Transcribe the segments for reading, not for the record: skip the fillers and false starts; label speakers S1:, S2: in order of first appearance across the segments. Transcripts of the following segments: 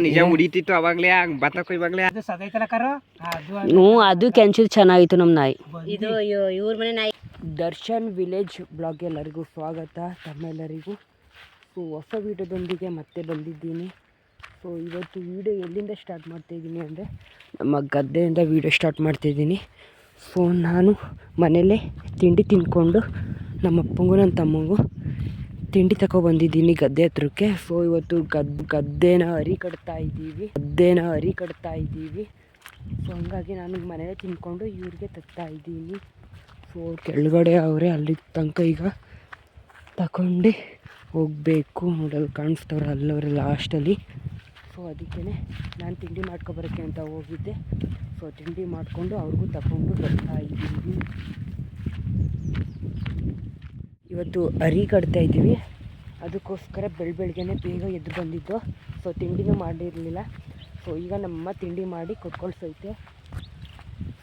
S1: ನಿಜ ಉಡಿತಿತ್ತು ಅವಾಗ್ಲೇ ಭತ್ತ ಕೊಯ್ವಾಗ್ಲೇ
S2: ಅದು ಕೆಂಚಿದ್ ಚೆನ್ನಾಗಿತ್ತು ನಮ್ಮ ನಾಯಿ. ಇದು ಇವ್ರ ಮನೆ ನಾಯಿ. ದರ್ಶನ್ ವಿಲೇಜ್ ಬ್ಲಾಗ್ ಎಲ್ಲರಿಗೂ ಸ್ವಾಗತ. ತಮ್ಮೆಲ್ಲರಿಗೂ ಹೊಸ ವೀಡಿಯೋದೊಂದಿಗೆ ಮತ್ತೆ ಬಂದಿದ್ದೀನಿ. ಸೊ ಇವತ್ತು ವೀಡಿಯೋ ಎಲ್ಲಿಂದ ಸ್ಟಾರ್ಟ್ ಮಾಡ್ತಾಯಿದ್ದೀನಿ ಅಂದರೆ ನಮ್ಮ ಗದ್ದೆಯಿಂದ ವೀಡಿಯೋ ಸ್ಟಾರ್ಟ್ ಮಾಡ್ತಾಯಿದ್ದೀನಿ. ಸೊ ನಾನು ಮನೇಲೇ ತಿಂಡಿ ತಿಂದ್ಕೊಂಡು ನಮ್ಮ ಅಪ್ಪಂಗೂ ನನ್ನ ತಮ್ಮಂಗೂ ತಿಂಡಿ ತಗೊಬಂದಿದ್ದೀನಿ ಗದ್ದೆ ಹತ್ರಕ್ಕೆ. ಸೊ ಇವತ್ತು ಗದ್ದೆನ ಹರಿ ಕಟ್ತಾ ಇದ್ದೀವಿ. ಸೊ ಹಂಗಾಗಿ ನಾನು ಮನೇಲೆ ತಿಂದ್ಕೊಂಡು ಇವ್ರಿಗೆ ತಗ್ತಾ ಇದ್ದೀನಿ. ಸೊ ಕೆಳಗಡೆ ಅವರೇ ಅಲ್ಲಿ ತನಕ ಈಗ ತಗೊಂಡು ಹೋಗಬೇಕು. ನೋಡಲು ಕಾಣಿಸ್ತವ್ರೆ ಅಲ್ಲವ್ರೆ ಲಾಸ್ಟಲ್ಲಿ. ಸೊ ಅದಕ್ಕೇ ನಾನು ತಿಂಡಿ ಮಾಡ್ಕೊಬರೋಕ್ಕೆ ಅಂತ ಹೋಗಿದ್ದೆ. ಸೊ ತಿಂಡಿ ಮಾಡಿಕೊಂಡು ಅವ್ರಿಗೂ ತಗೊಂಡು ಬರ್ತಾ ಇದ್ದೀವಿ. ಇವತ್ತು ಅರಿ ಕಟ್ತಾ ಇದ್ದೀವಿ, ಅದಕ್ಕೋಸ್ಕರ ಬೆಳಗ್ಗೆನೇ ಬೇಗ ಎದ್ದು ಬಂದಿದ್ದು. ಸೊ ತಿಂಡಿನೂ ಮಾಡಿರಲಿಲ್ಲ. ಸೊ ಈಗ ನಮ್ಮಮ್ಮ ತಿಂಡಿ ಮಾಡಿ ಕೊಟ್ಕೊಳ್ಸೈತೆ.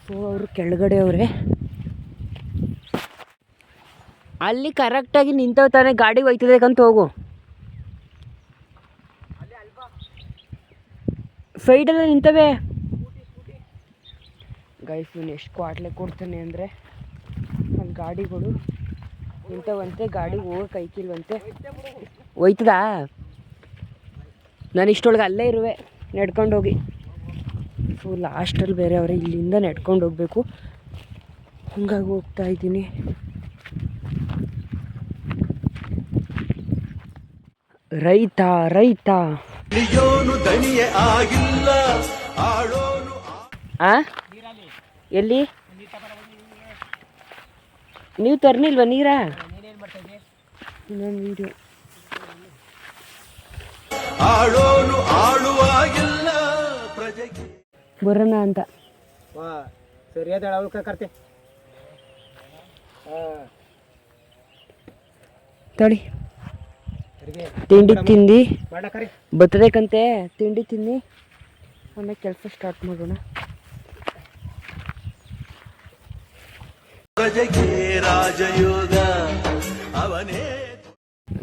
S2: ಸೊ ಅವರು ಕೆಳಗಡೆ ಅವರೇ ಅಲ್ಲಿ ಕರೆಕ್ಟಾಗಿ ನಿಂತವ ತಾನೇ ಗಾಡಿ ಹೋಯ್ತದಕ್ಕಂತ ಹೋಗು. ಸೈಡೆಲ್ಲ ನಿಂತವೆ ಗೈಸ್. ಇವನು ಎಷ್ಟು ಕ್ವಾಟ್ಲೆ ಕೊಡ್ತಾನೆ ಅಂದರೆ ಅಲ್ಲಿ ಗಾಡಿಗಳು ನಿಂತವಂತೆ, ಗಾಡಿ ಹೋಗಕ್ಕೆ ಐಕಿಲ್ವಂತೆ. ಹೋಯ್ತದಾ? ನಾನು ಇಷ್ಟೊಳಗೆ ಅಲ್ಲೇ ಇರುವೆ ನಡ್ಕೊಂಡೋಗಿ. ಸೊ ಲಾಸ್ಟಲ್ಲಿ ಬೇರೆ ಅವರೇ ಇಲ್ಲಿಂದ ನಡ್ಕೊಂಡು ಹೋಗಬೇಕು, ಹಂಗಾಗಿ ಹೋಗ್ತಾ ಇದ್ದೀನಿ. ರೈತ ಎಲ್ಲಿ ನೀವು ತರ್ನಿಲ್ವ ನೀರ? ಇನ್ನೊಂದು ವೀಡಿಯೋ ಬರೋಣ ಅಂತ. ತಡಿ ತಿಂಡಿ ತಿಂದು ಬರ್ತದೇಕಂತೆ. ತಿಂಡಿ ತಿಂದು ಆಮೇಲೆ ಕೆಲಸ ಸ್ಟಾರ್ಟ್ ಮಾಡೋಣ.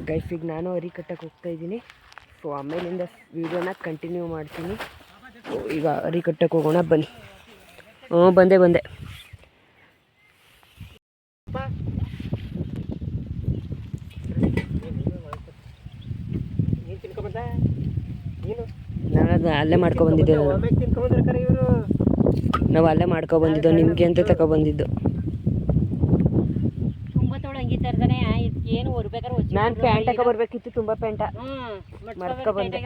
S2: ಗೈಸ್ ಈಗ ನಾನು ಅರಿ ಕಟ್ಟಕ್ಕೆ ಹೋಗ್ತಾ ಇದ್ದೀನಿ. ಸೊ ಆಮೇಲಿಂದ ವಿಡಿಯೋನ ಕಂಟಿನ್ಯೂ ಮಾಡ್ತೀನಿ. ಸೊ ಈಗ ಅರಿ ಕಟ್ಟಕ್ಕೆ ಹೋಗೋಣ ಬನ್ನಿ. ಬಂದೆ ನಾನು ಅಲ್ಲೇ ಮಾಡ್ಕೊಬಂದಿದ್ದೆ. ನಾವು ಅಲ್ಲೇ ಮಾಡ್ಕೊಬಂದಿದ್ದು ನಿಮಗೆ ಅಂತ ತಗೊಬಂದಿದ್ದು. ನಾನು ಪ್ಯಾಂಟ್ ಹಾಕೊಬರ್ಬೇಕಿತ್ತು, ತುಂಬ ಪ್ಯಾಂಟ ಮರ್ತ್ಕೊಬಂದೆ.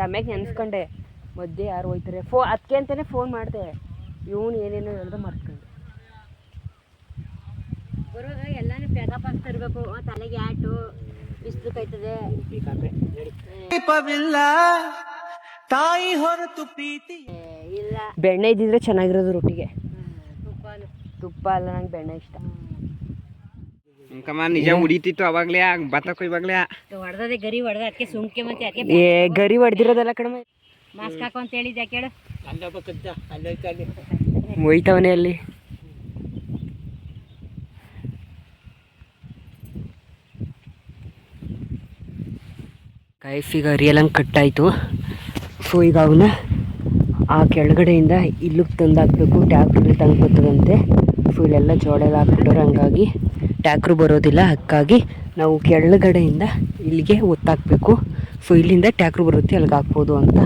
S2: ಆಮ್ಯಾಗ ನೆನ್ಸ್ಕೊಂಡೆ ಮಧ್ಯೆ ಯಾರು ಹೋಯ್ತಾರೆ ಅದಕ್ಕೆ ಅಂತಲೇ ಫೋನ್ ಮಾಡಿದೆ. ಇವನು ಏನೇನೋ ಹೇಳಿದ್ರೆ ಮರ್ತ್ಕೊಂಡೆ. ಬರುವಾಗ ಎಲ್ಲಾನು ಪ್ಯಾಕಪ್ ಆಗಿ ತರಬೇಕು. ತಲೆಗೆ ಆಟು ಬಿಸಿಲು ಕೈತದೆ. ತಾಯಿ ಹೊರತು ಪ್ರೀತಿ ಇಲ್ಲ. ಬೆಣ್ಣೆ ಇದ್ದಿದ್ರೆ ಚೆನ್ನಾಗಿರೋದು ರೊಟ್ಟಿಗೆ. ತುಪ್ಪ ಅಲ್ಲ, ನಂಗೆ ಬೆಣ್ಣೆ ಇಷ್ಟ.
S1: ನಿಜ ಉಡಿತಿತ್ತು ಅವಾಗ್ಲೇ ಭತ್ತ ಕೊಯ್ವಾಗ್ಲೇ
S2: ಹೊಡೆದೇ ಗರಿ ಹೊಡೆದ. ಅದಕ್ಕೆ ಸುಮ್ಕೆ ಮತ್ತೆ ಅದಕ್ಕೆ ಗರಿ ಹೊಡೆದಿರೋದಲ್ಲ ಕಡಿಮೆ. ಮಾಸ್ಕ್ ಹಾಕೋ ಅಂತ ಹೇಳಿದ್ದೆ ಕೇಳು. ಹೋಯ್ತವನೇ ಅಲ್ಲಿ. ಕೈಫ್ ಈಗ ಅರಿಯಲಂಗೆ ಕಟ್ಟಾಯಿತು. ಸೊ ಈಗ ಅವನ್ನ ಆ ಕೆಳಗಡೆಯಿಂದ ಇಲ್ಲಿಗೆ ತಂದು ಹಾಕಬೇಕು. ಟ್ಯಾಕ್ಟ್ರಲ್ಲಿ ತಂದು ಬರ್ತದಂತೆ. ಸೊ ಇಲ್ಲೆಲ್ಲ ಜೋಳ ಎಲ್ಲ ಹಾಕ್ಬಿಟ್ಟವ್ರೆ, ಹಂಗಾಗಿ ಟ್ಯಾಕ್ಟ್ರು ಬರೋದಿಲ್ಲ. ಹಾಗಾಗಿ ನಾವು ಕೆಳಗಡೆಯಿಂದ ಇಲ್ಲಿಗೆ ಒತ್ತಾಕಬೇಕು. ಸೊ ಇಲ್ಲಿಂದ ಟ್ಯಾಕ್ಟ್ರು ಬರುತ್ತೆ, ಅಲ್ಲಿಗೆ ಹಾಕ್ಬೋದು ಅಂತ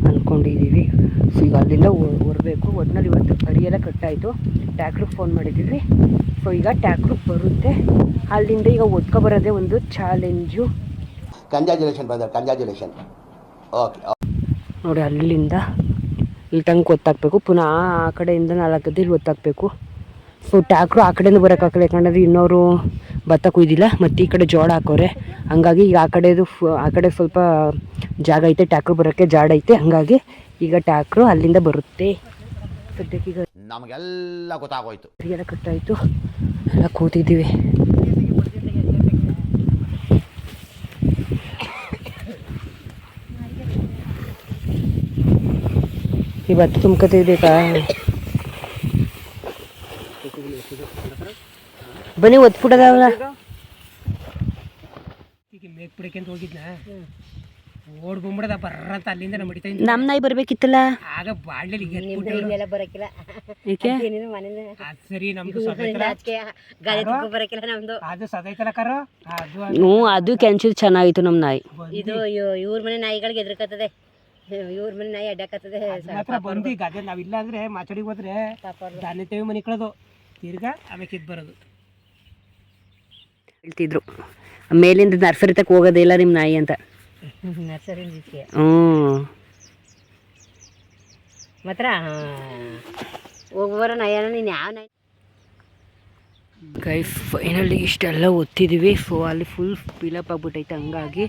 S2: ಅಂದ್ಕೊಂಡಿದ್ದೀವಿ. ಸೊ ಈಗ ಅಲ್ಲಿಂದ ಹೊರಬೇಕು. ಒಟ್ಟಿನಲ್ಲಿ ಇವತ್ತು ಅರಿಯೆಲ್ಲ ಕಟ್ಟಾಯಿತು. ಟ್ಯಾಕ್ಟ್ರಿಗೆ ಫೋನ್ ಮಾಡಿದ್ದೀವಿ. ಸೊ ಈಗ ಟ್ಯಾಕ್ಟ್ರಿಗೆ ಬರುತ್ತೆ. ಅಲ್ಲಿಂದ ಈಗ ಒತ್ಕೊಬರೋದೇ ಒಂದು challenge.
S3: Congratulation brother, congratulation. Okay
S2: ನೋಡಿ, ಅಲ್ಲಿಂದ ಇಲ್ಲಿ ತನಕ ಒತ್ತಾಕಬೇಕು. ಪುನಃ ಆ ಕಡೆಯಿಂದ 4 ಗದ್ದೆ ಇಲ್ಲಿ ಒತ್ತಾಕಬೇಕು. ಸೊ ಟ್ಯಾಕ್ಟ್ರು ಆ ಕಡೆಯಿಂದ ಬರೋಕ್ಕಾಗಲ್ಲ, ಯಾಕಂದರೆ ಇನ್ನೋರು ಭತ್ತ ಕುಯ್ದಿಲ್ಲ, ಮತ್ತು ಈ ಕಡೆ ಜೋಳ ಹಾಕೋರೆ. ಹಂಗಾಗಿ ಈಗ ಆ ಕಡೆ ಸ್ವಲ್ಪ ಜಾಗ ಐತೆ, ಟ್ಯಾಕ್ಟ್ರು ಬರೋಕ್ಕೆ ಜಾಡ ಐತೆ. ಹಂಗಾಗಿ ಈಗ ಟ್ಯಾಕ್ಟ್ರು ಅಲ್ಲಿಂದ ಬರುತ್ತೆ. ಸದ್ಯಕ್ಕೆ ಈಗ
S3: ನಮಗೆಲ್ಲ ಗೊತ್ತಾಗೋಯ್ತು.
S2: ಎಲ್ಲ ಕಟ್ಟಾಯಿತು, ಎಲ್ಲ ಕೂತಿದ್ದೀವಿ. ಈ ಭತ್ತ ತುಂಬ್ಕೊತಿರ್ಬೇಕಾ? ಬನ್ನಿ ಒತ್ಬಿಡೋದಲ್ಲ.
S4: ಮೇಕ್ ಬಿಡಕ್ಕೆ ಅಂತ ಹೋಗಿದ್ನ, ಓಡ್ ಬಂದ್ಬಿಡದ ಬರ್ರಂತ ಅಲ್ಲಿಂದ ನಮ್ಮ ಹಿಡಿತಾ
S2: ನಮ್ಮ ನಾಯಿ ಬರಬೇಕಿತ್ತಲ್ಲ.
S4: ಆಗ ಬಾಳ್ಲಿ
S5: ಇಲ್ಲೆಲ್ಲ ಬರಕಿಲ್ಲ.
S2: ಏಕೆ
S4: ಅದು ಸರಿ ನಮ್ದು ಸದೈತಲ್ಲ
S5: ಬರಕಿಲ್ಲ ನಮ್ದು.
S4: ಅದು ಸದೈತಲ್ಲ ಕರು ಅದು
S2: ಹ್ಞೂ ಅದು ಕೆಂಚಿದ್ ಚೆನ್ನಾಗಿತ್ತು ನಮ್ಮ ನಾಯಿ.
S5: ಇದು ಇವ್ರ ಮನೆ ನಾಯಿಗಳಿಗೆ ಎದ್ರಕತ್ತದೆ, ಇವ್ರ ಮನೆ ನಾಯಿ ಅಡ್ಡಕತ್ತದೆ.
S4: ಮಾತ್ರ ಬಂದು ಗದೆ ನಾವಿಲ್ಲ ಅಂದ್ರೆ ಮಾಚಡಿಗೆ ಹೋದ್ರೆ ದಾನ್ಯತೇವಿ ಮನೆ ಕಳೋದು ತಿರ್ಗಾ ಆಮೇಲೆ ಕಿದ್ ಬರೋದು.
S2: ಹೇಳ್ತಿದ್ರು ಮೇಲಿಂದ ನರ್ಸರಿ ತಕ್ಕ ಹೋಗೋದೇ ಇಲ್ಲ ನಿಮ್ಮ ನಾಯಿ ಅಂತ.
S5: ನರ್ಸರಿ
S2: ಹ್ಞೂ
S5: ಮಾತ್ರ ಹೋಗುವರ ನಯನ ನೀನು ಯಾವ ನಾಯಿ.
S2: ಗೈ ಫೈನಲಿ ಇಷ್ಟೆಲ್ಲ ಒತ್ತಿದ್ದೀವಿ. ಸೊ ಅಲ್ಲಿ ಫುಲ್ ಫಿಲಪ್ ಆಗ್ಬಿಟ್ಟೈತೆ, ಹಂಗಾಗಿ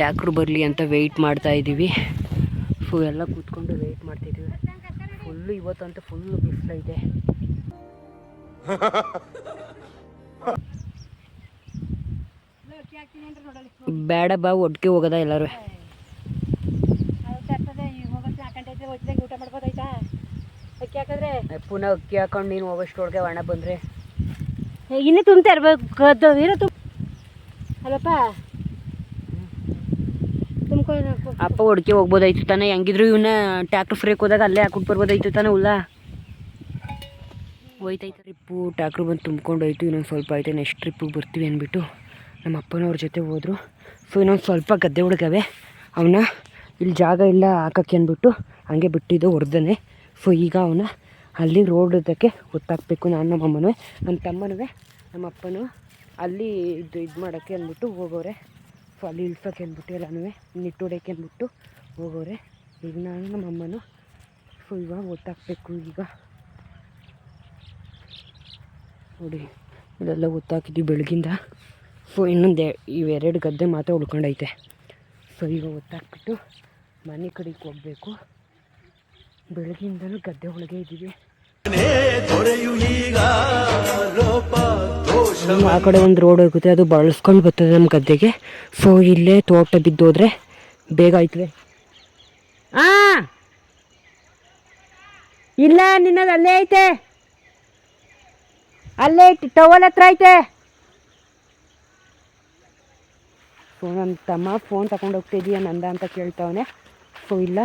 S2: ಟ್ಯಾಕ್ರು ಬರಲಿ ಅಂತ ವೆಯ್ಟ್ ಮಾಡ್ತಾ ಇದ್ದೀವಿ. ಸೊ ಎಲ್ಲ ಕೂತ್ಕೊಂಡು ವೆಯ್ಟ್ ಮಾಡ್ತಿದ್ದೀವಿ. ಫುಲ್ಲು ಇವತ್ತಂತೂ ಫುಲ್ಲು ಬಿಸಿಲೈತೆ. ಬೇಡ ಬಾ ಒಟ್ಟಿಗೆ ಹೋಗೋದ ಎಲ್ಲರೂ.
S5: ಊಟ ಮಾಡ್ಬೋದಾಯ್ತಾ ಅಕ್ಕಿ ಹಾಕಿದ್ರೆ
S2: ಪುನಃ ಅಕ್ಕಿ ಹಾಕೊಂಡು ನೀನು ಹೋಗೋಷ್ಟೊಳಗೆ ಒಣ ಬಂದರೆ
S5: ಇನ್ನೂ ತುಂಬ್ತಾ ಇರ್ಬೇಕು. ಇರೋ ಅಲ್ಲಪ್ಪ ತುಂಬ್ಕೊಂಡು
S2: ಅಪ್ಪ ಒಡ್ಕೆ ಹೋಗ್ಬೋದಾಯ್ತು ತಾನೆ. ಹೆಂಗಿದ್ರು ಇವನ್ನ ಟ್ಯಾಕ್ಟ್ರ್ ಫ್ರೇಕ್ ಹೋದಾಗ ಅಲ್ಲೇ ಹಾಕ್ಬಿಟ್ಟು ಬರ್ಬೋದಾಯ್ತು ತಾನೆ. ಉಲ್ಲ ಹೋಯ್ತಾಯ್ತು ಟ್ರಿಪ್ಪು. ಟ್ಯಾಕ್ಟ್ರು ಬಂದು ತುಂಬ್ಕೊಂಡು ಹೋಯ್ತು. ಇನ್ನೊಂದು ಸ್ವಲ್ಪ ಐತೆ, ನೆಕ್ಸ್ಟ್ ಟ್ರಿಪ್ಪಿಗೆ ಬರ್ತೀವಿ ಅಂದ್ಬಿಟ್ಟು ನಮ್ಮ ಅಪ್ಪನವ್ರ ಜೊತೆ ಹೋದರು. ಸೊ ಇನ್ನೊಂದು ಸ್ವಲ್ಪ ಗದ್ದೆ ಹುಡುಗವೆ, ಅವನ್ನ ಇಲ್ಲಿ ಜಾಗ ಇಲ್ಲ ಹಾಕೋಕ್ಕೆ ಅಂದ್ಬಿಟ್ಟು ಹಂಗೆ ಬಿಟ್ಟಿದ್ದು ಹೊರ್ದನೆ. ಸೊ ಈಗ ಅವನ್ನ ಅಲ್ಲಿ ರೋಡ್ ಇದಕ್ಕೆ ಗೊತ್ತಾಗಬೇಕು. ನಾನು ನಮ್ಮ ಅಮ್ಮನೂ ನಮ್ಮ ತಮ್ಮನೂ ನಮ್ಮ ಅಪ್ಪನೂ ಅಲ್ಲಿ ಇದು ಮಾಡೋಕ್ಕೆ ಅಂದ್ಬಿಟ್ಟು ಹೋಗೋರೆ. ಸೊ ಅಲ್ಲಿ ಇಳ್ಸೋಕ್ಕೆ ಅಂದ್ಬಿಟ್ಟು ಎಲ್ಲನೂ ನಿಟ್ಟೋಡೋಕ್ಕೆ ಅಂದ್ಬಿಟ್ಟು ಹೋಗೋರೆ. ಈಗ ನಾನು ನಮ್ಮ ಅಮ್ಮನೂ ಸೊ ಇವಾಗ ಗೊತ್ತಾಗಬೇಕು. ಈಗ ನೋಡಿ ಇಲ್ಲೆಲ್ಲ ಗೊತ್ತಾಕಿದ್ವಿ ಬೆಳಗಿಂದ. ಸೊ ಇನ್ನೊಂದು ಇವೆರಡು ಗದ್ದೆ ಮಾತ್ರ ಉಳ್ಕೊಂಡೈತೆ. ಸೊ ಈಗ ಗೊತ್ತಾಕ್ಬಿಟ್ಟು ಮನೆ ಕಡೆಗೆ ಹೋಗಬೇಕು. ಬೆಳಗ್ಗಿಂದಲೂ ಗದ್ದೆ ಒಳಗೆ ಇದ್ದೀವಿ. ಆ ಕಡೆ ಒಂದು ರೋಡ್ ಹೋಗುತ್ತೆ, ಅದು ಬಳಸ್ಕೊಂಡು ಬರ್ತದೆ ನಮ್ಮ ಗದ್ದೆಗೆ. ಸೊ ಇಲ್ಲೇ ತೋಟ ಬಿದ್ದೋದ್ರೆ ಬೇಗ ಆಯ್ತದೆ. ಇಲ್ಲ ನಿನ್ನದು ಅಲ್ಲೇ ಐತೆ, ಅಲ್ಲೇ ಟವಲ್ ಹತ್ರ ಐತೆ. ಸೊ ನನ್ನ ತಮ್ಮ ಫೋನ್ ತಗೊಂಡು ಹೋಗ್ತಿದ್ದೀಯ ನಂದ ಅಂತ ಕೇಳ್ತಾವನೆ. ಸೊ ಇಲ್ಲ,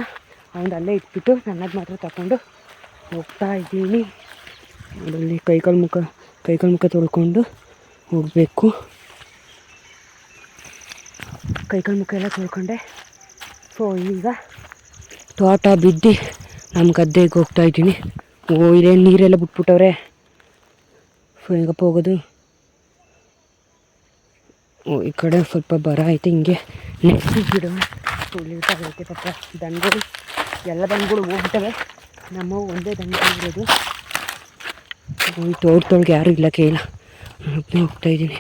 S2: ಅವನು ಅಲ್ಲೇ ಇಟ್ಬಿಟ್ಟು ನನ್ನದು ಮಾತ್ರ ತಗೊಂಡು ಹೋಗ್ತಾ ಇದ್ದೀನಿ. ಅದರಲ್ಲಿ ಕೈಕಾಲು ಮುಖ ತೊಳ್ಕೊಂಡು ಹೋಗಬೇಕು. ಕೈಕಾಲು ಮುಖ ಎಲ್ಲ ತೊಳ್ಕೊಂಡೆ. ಸೊ ಈಗ ತೋಟ ಬಿದ್ದು ನಮ್ಮ ಗದ್ದೆಗೆ ಹೋಗ್ತಾಯಿದ್ದೀನಿ. ಇದೇ ನೀರೆಲ್ಲ ಬಿಟ್ಬಿಟ್ಟವ್ರೆ. ಸೊ ಹೆಂಗಪ್ಪ ಹೋಗೋದು? ಈ ಕಡೆ ಸ್ವಲ್ಪ ಬರ ಐತೆ, ಹಿಂಗೆ ನೆಕ್ಸ್ಟ್ ಗಿಡ ತುಳಿತಾಗೈತೆ. ಪಾಪ ದನಗಳು ಎಲ್ಲ ದನಗಳು ಹೋಗ್ಬಿಟ್ಟವೆ, ನಮ್ಮ ಒಂದೇ ದನ ಇರೋದು. ಈ ತೋಟದೊಳಗೆ ಯಾರೂ ಇಲ್ಲ, ಕೇಳ ಒಬ್ಬನೇ ಹೋಗ್ತಾಯಿದ್ದೀನಿ.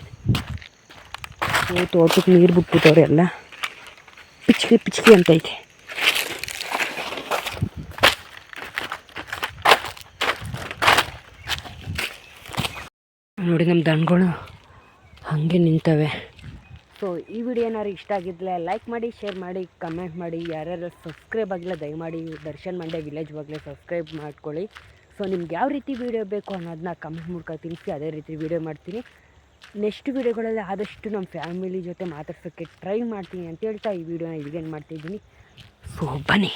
S2: ತೋಟಕ್ಕೆ ನೀರು ಬಿಟ್ಬಿಟ್ಟವ್ರೆ, ಎಲ್ಲ ಪಿಚ್ಕಿ ಅಂತೈತೆ. ನೋಡಿ ನಮ್ಮ ದನಗಳು ಹಾಗೆ ನಿಂತವೆ. ಸೊ ಈ ವಿಡಿಯೋ ಏನಾದ್ರು ಇಷ್ಟ ಆಗಿದ್ದರೆ ಲೈಕ್ ಮಾಡಿ, ಶೇರ್ ಮಾಡಿ, ಕಮೆಂಟ್ ಮಾಡಿ. ಯಾರ್ಯಾರು ಸಬ್ಸ್ಕ್ರೈಬ್ ಆಗಿಲ್ಲ ದಯಮಾಡಿ ದರ್ಶನ್ ಮಂಡ್ಯ ವಿಲೇಜ್ ಬಗ್ಗೆ ಸಬ್ಸ್ಕ್ರೈಬ್ ಮಾಡ್ಕೊಳ್ಳಿ. ಸೊ ನಿಮ್ಗೆ ಯಾವ ರೀತಿ ವೀಡಿಯೋ ಬೇಕು ಅನ್ನೋದನ್ನ ಕಮೆಂಟ್ ಮೂಲಕ ತಿಳಿಸಿ, ಅದೇ ರೀತಿ ವೀಡಿಯೋ ಮಾಡ್ತೀನಿ. ನೆಕ್ಸ್ಟ್ ವೀಡಿಯೋಗಳಲ್ಲಿ ಆದಷ್ಟು ನಮ್ಮ ಫ್ಯಾಮಿಲಿ ಜೊತೆ ಮಾತಾಡ್ಸೋಕ್ಕೆ ಟ್ರೈ ಮಾಡ್ತೀನಿ ಅಂತ ಹೇಳ್ತಾ ಈ ವಿಡಿಯೋನ ಇಲ್ಲಿಗೇನು ಮಾಡ್ತಾಯಿದ್ದೀನಿ. ಸೊ ಬನ್ನಿ.